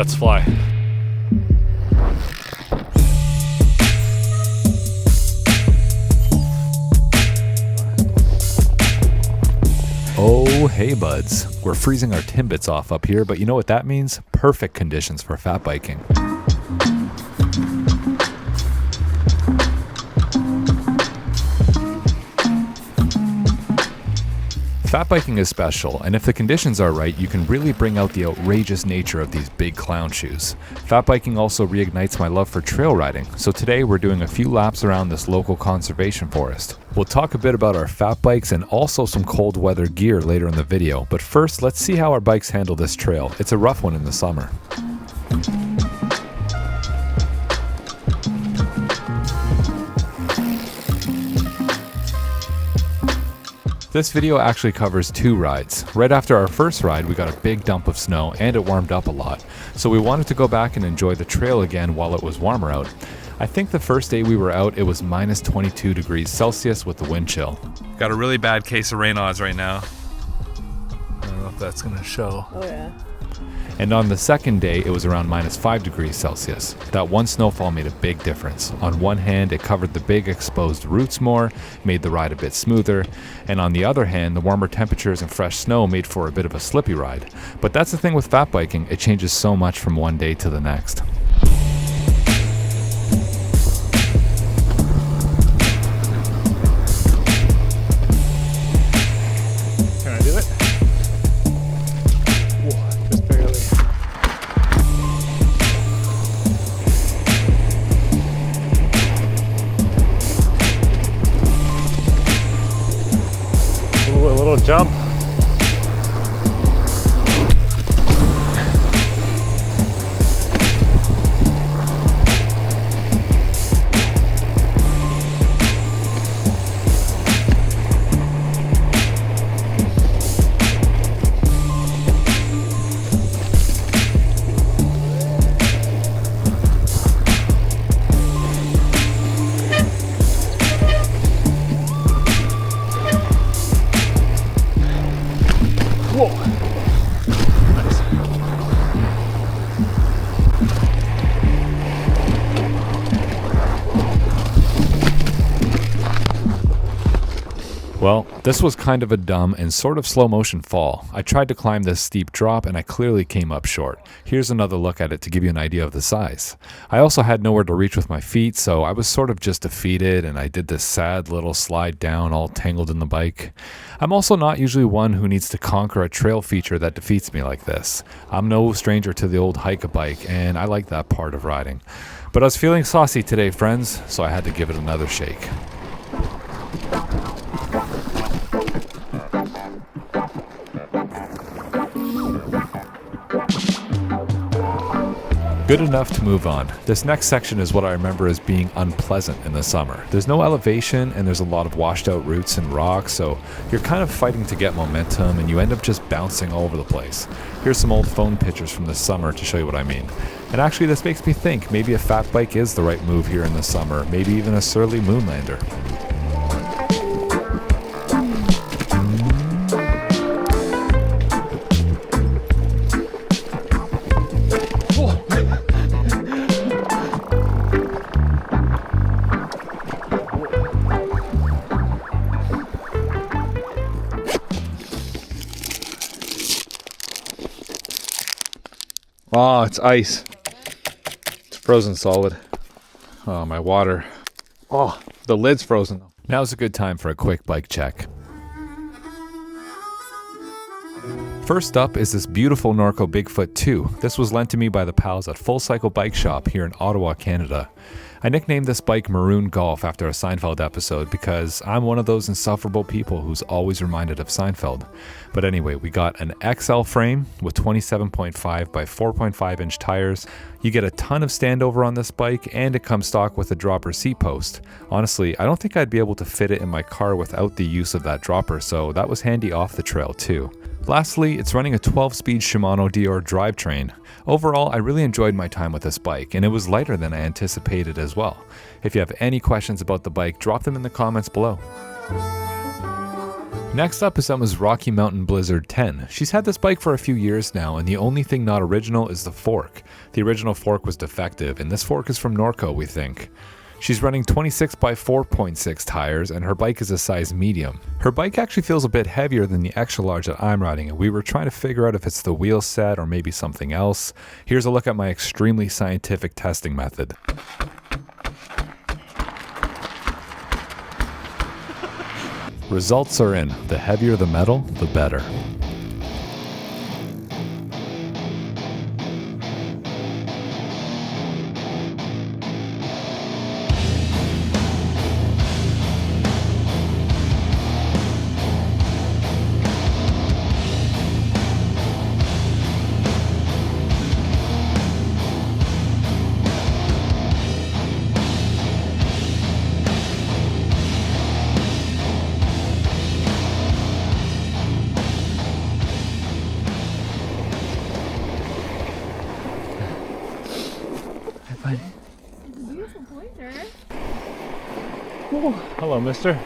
Let's fly. Oh, hey buds. We're freezing our Timbits off up here, but you know what that means? Perfect conditions for fat biking. Fat biking is special, and if the conditions are right, you can really bring out the outrageous nature of these big clown shoes. Fat biking also reignites my love for trail riding, so today we're doing a few laps around this local conservation forest. We'll talk a bit about our fat bikes and also some cold weather gear later in the video, but first let's see how our bikes handle this trail. It's a rough one in the summer. This video actually covers two rides. Right after our first ride, we got a big dump of snow and it warmed up a lot. So we wanted to go back and enjoy the trail again while it was warmer out. I think the first day we were out, it was minus 22 degrees Celsius with the wind chill. Got a really bad case of rain odds right now. I don't know if that's gonna show. Oh yeah. And on the second day, it was around minus 5 degrees Celsius. That one snowfall made a big difference. On one hand, it covered the big exposed roots more, made the ride a bit smoother, and on the other hand, the warmer temperatures and fresh snow made for a bit of a slippy ride. But that's the thing with fat biking, it changes so much from one day to the next. Jump. Well, this was kind of a dumb and sort of slow motion fall. I tried to climb this steep drop and I clearly came up short. Here's another look at it to give you an idea of the size. I also had nowhere to reach with my feet, so I was sort of just defeated and I did this sad little slide down all tangled in the bike. I'm also not usually one who needs to conquer a trail feature that defeats me like this. I'm no stranger to the old hike-a-bike and I like that part of riding. But I was feeling saucy today, friends, so I had to give it another shake. Good enough to move on. This next section is what I remember as being unpleasant in the summer. There's no elevation and there's a lot of washed out roots and rocks, so you're kind of fighting to get momentum and you end up just bouncing all over the place. Here's some old phone pictures from the summer to show you what I mean. And actually this makes me think maybe a fat bike is the right move here in the summer, maybe even a surly moonlander. Oh, it's ice. It's frozen solid. Oh, my water. Oh, the lid's frozen. Now's a good time for a quick bike check. First up is this beautiful Norco Bigfoot 2. This was lent to me by the pals at Full Cycle Bike Shop here in Ottawa, Canada. I nicknamed this bike Maroon Golf after a Seinfeld episode because I'm one of those insufferable people who's always reminded of Seinfeld. But anyway, we got an XL frame with 27.5 by 4.5 inch tires. You get a ton of standover on this bike and it comes stock with a dropper seat post. Honestly, I don't think I'd be able to fit it in my car without the use of that dropper, so that was handy off the trail too. Lastly, it's running a 12-speed Shimano Dior drivetrain. Overall, I really enjoyed my time with this bike, and it was lighter than I anticipated as well. If you have any questions about the bike, drop them in the comments below. Next up is Emma's Rocky Mountain Blizzard 10. She's had this bike for a few years now, and the only thing not original is the fork. The original fork was defective, and this fork is from Norco, we think. She's running 26 by 4.6 tires, and her bike is a size medium. Her bike actually feels a bit heavier than the extra large that I'm riding, and we were trying to figure out if it's the wheel set or maybe something else. Here's a look at my extremely scientific testing method. Results are in. The heavier the metal, the better. Hello, mister.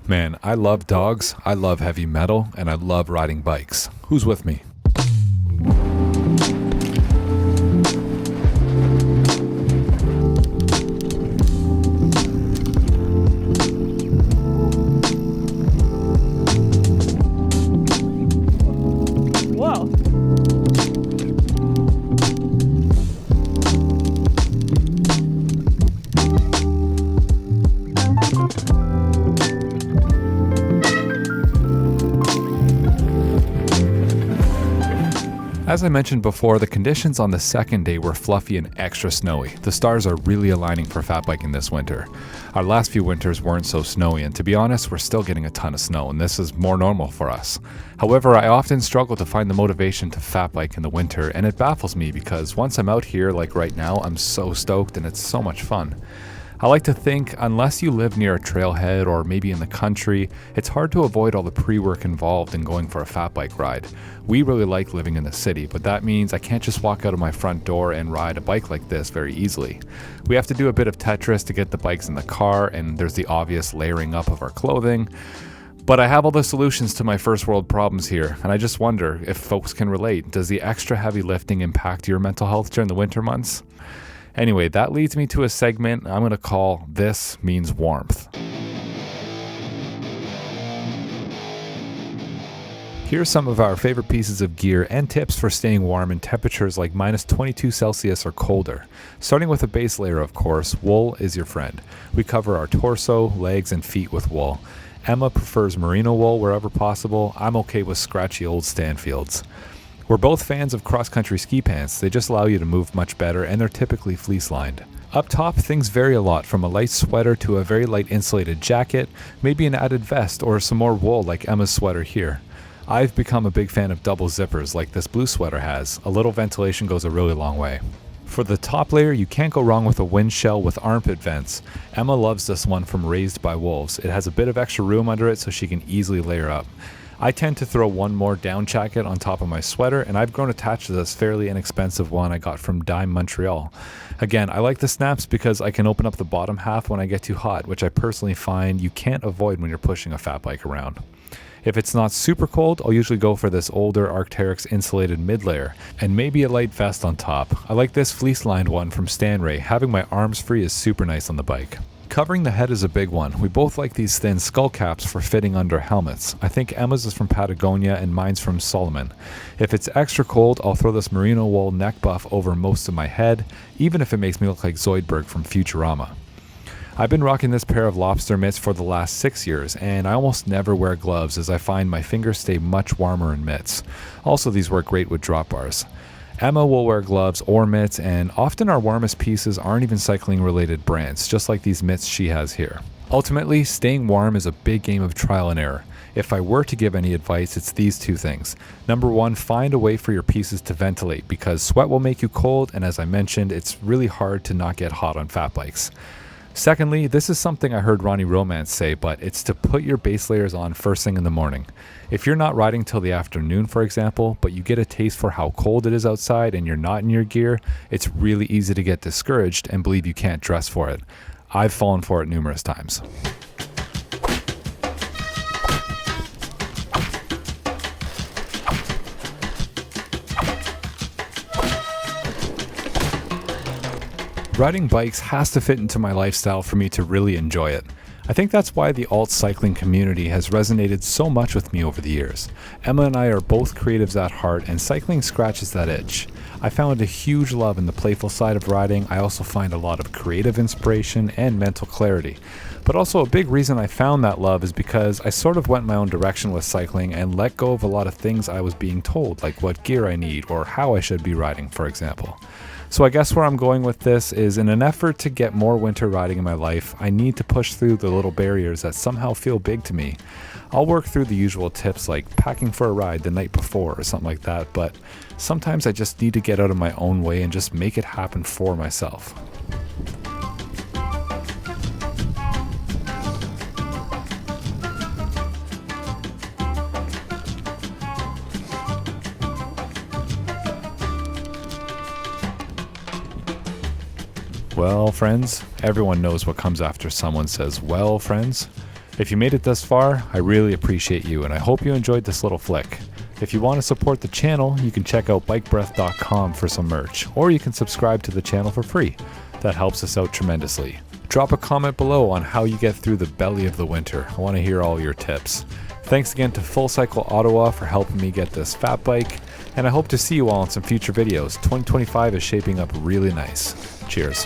Man, I love dogs, I love heavy metal, and I love riding bikes. Who's with me? Whoa. As I mentioned before, the conditions on the second day were fluffy and extra snowy. The stars are really aligning for fat biking this winter. Our last few winters weren't so snowy, and to be honest, we're still getting a ton of snow, and this is more normal for us. However, I often struggle to find the motivation to fat bike in the winter, and it baffles me because once I'm out here, like right now, I'm so stoked and it's so much fun. I like to think, unless you live near a trailhead or maybe in the country, it's hard to avoid all the pre-work involved in going for a fat bike ride. We really like living in the city, but that means I can't just walk out of my front door and ride a bike like this very easily. We have to do a bit of Tetris to get the bikes in the car, and there's the obvious layering up of our clothing. But I have all the solutions to my first world problems here, and I just wonder if folks can relate. Does the extra heavy lifting impact your mental health during the winter months? Anyway, that leads me to a segment I'm going to call This Means Warmth. Here's some of our favorite pieces of gear and tips for staying warm in temperatures like minus 22 Celsius or colder. Starting with a base layer, of course, wool is your friend. We cover our torso, legs, and feet with wool. Emma prefers merino wool wherever possible. I'm okay with scratchy old Stanfields. We're both fans of cross-country ski pants. They just allow you to move much better, and they're typically fleece-lined. Up top, things vary a lot, from a light sweater to a very light insulated jacket, maybe an added vest, or some more wool like Emma's sweater here. I've become a big fan of double zippers like this blue sweater has. A little ventilation goes a really long way. For the top layer, you can't go wrong with a wind shell with armpit vents. Emma loves this one from Raised by Wolves. It has a bit of extra room under it so she can easily layer up. I tend to throw one more down jacket on top of my sweater, and I've grown attached to this fairly inexpensive one I got from Dime Montreal. Again, I like the snaps because I can open up the bottom half when I get too hot, which I personally find you can't avoid when you're pushing a fat bike around. If it's not super cold, I'll usually go for this older Arc'teryx insulated mid layer, and maybe a light vest on top. I like this fleece-lined one from Stanray. Having my arms free is super nice on the bike. Covering the head is a big one. We both like these thin skull caps for fitting under helmets. I think Emma's is from Patagonia and mine's from Solomon. If it's extra cold, I'll throw this merino wool neck buff over most of my head, even if it makes me look like Zoidberg from Futurama. I've been rocking this pair of lobster mitts for the last 6 years, and I almost never wear gloves as I find my fingers stay much warmer in mitts. Also, these work great with drop bars. Emma will wear gloves or mitts, and often our warmest pieces aren't even cycling related brands, just like these mitts she has here. Ultimately, staying warm is a big game of trial and error. If I were to give any advice, it's these two things. Number one, find a way for your pieces to ventilate because sweat will make you cold, and as I mentioned, it's really hard to not get hot on fat bikes. Secondly, this is something I heard Ronnie Romance say, but it's to put your base layers on first thing in the morning. If you're not riding till the afternoon, for example, but you get a taste for how cold it is outside and you're not in your gear, it's really easy to get discouraged and believe you can't dress for it. I've fallen for it numerous times. Riding bikes has to fit into my lifestyle for me to really enjoy it. I think that's why the alt cycling community has resonated so much with me over the years. Emma and I are both creatives at heart, and cycling scratches that itch. I found a huge love in the playful side of riding. I also find a lot of creative inspiration and mental clarity. But also a big reason I found that love is because I sort of went my own direction with cycling and let go of a lot of things I was being told, like what gear I need or how I should be riding, for example. So I guess where I'm going with this is, in an effort to get more winter riding in my life, I need to push through the little barriers that somehow feel big to me. I'll work through the usual tips like packing for a ride the night before or something like that, but sometimes I just need to get out of my own way and just make it happen for myself. Well, friends, everyone knows what comes after someone says, well, friends. If you made it this far, I really appreciate you, and I hope you enjoyed this little flick. If you want to support the channel, you can check out bikebreath.com for some merch, or you can subscribe to the channel for free. That helps us out tremendously. Drop a comment below on how you get through the belly of the winter. I want to hear all your tips. Thanks again to Full Cycle Ottawa for helping me get this fat bike, and I hope to see you all in some future videos. 2025 is shaping up really nice. Cheers.